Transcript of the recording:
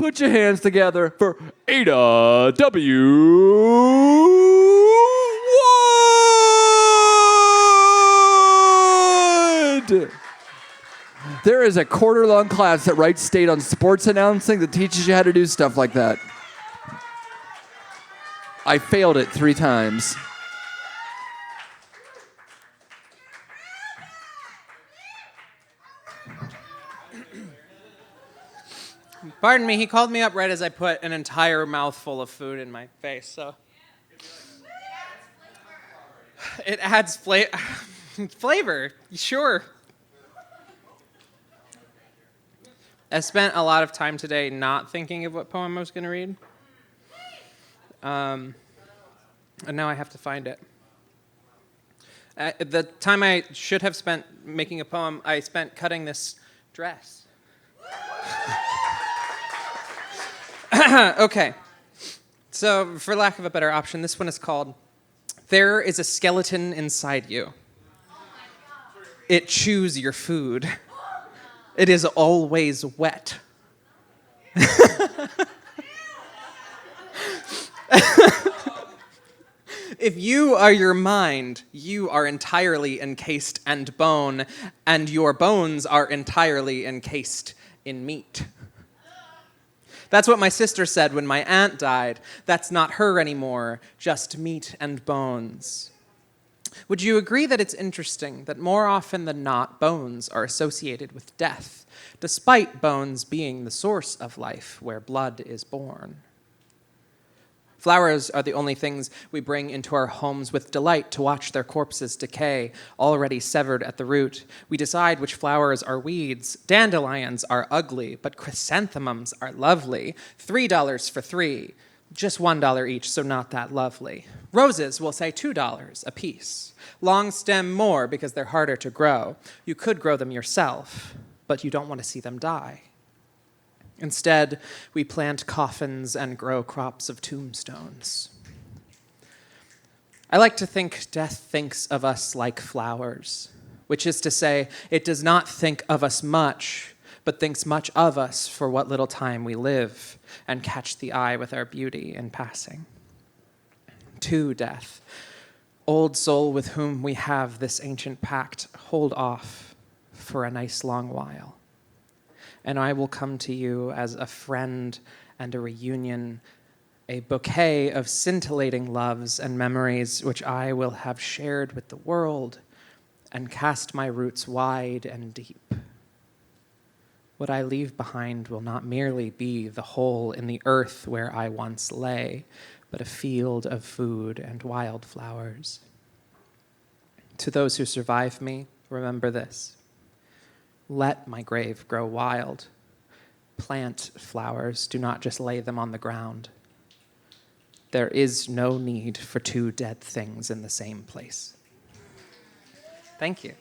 Put your hands together for Ada W. Wood. There is a quarter-long class at Wright State on sports announcing that teaches you how to do stuff like that. I failed it 3 times. Pardon me, he called me up right as I put an entire mouthful of food in my face, so. It adds flavor, sure. I spent a lot of time today not thinking of what poem I was going to read. And now I have to find it. The time I should have spent making a poem, I spent cutting this dress. Okay. So, for lack of a better option, this one is called There is a Skeleton Inside You. It chews your food. It is always wet. If you are your mind, you are entirely encased and bone, and your bones are entirely encased in meat. That's what my sister said when my aunt died. That's not her anymore, just meat and bones. Would you agree that it's interesting that more often than not, bones are associated with death, despite bones being the source of life where blood is born? Flowers are the only things we bring into our homes with delight to watch their corpses decay, already severed at the root. We decide which flowers are weeds. Dandelions are ugly, but chrysanthemums are lovely. $3 for 3, just $1 each, so not that lovely. Roses will say $2 a piece. Long stem more because they're harder to grow. You could grow them yourself, but you don't want to see them die. Instead, we plant coffins and grow crops of tombstones. I like to think death thinks of us like flowers, which is to say, it does not think of us much, but thinks much of us for what little time we live and catch the eye with our beauty in passing. To death, old soul with whom we have this ancient pact, hold off for a nice long while. And I will come to you as a friend and a reunion, a bouquet of scintillating loves and memories which I will have shared with the world and cast my roots wide and deep. What I leave behind will not merely be the hole in the earth where I once lay, but a field of food and wildflowers. To those who survive me, remember this. Let my grave grow wild. Plant flowers, do not just lay them on the ground. There is no need for 2 dead things in the same place. Thank you.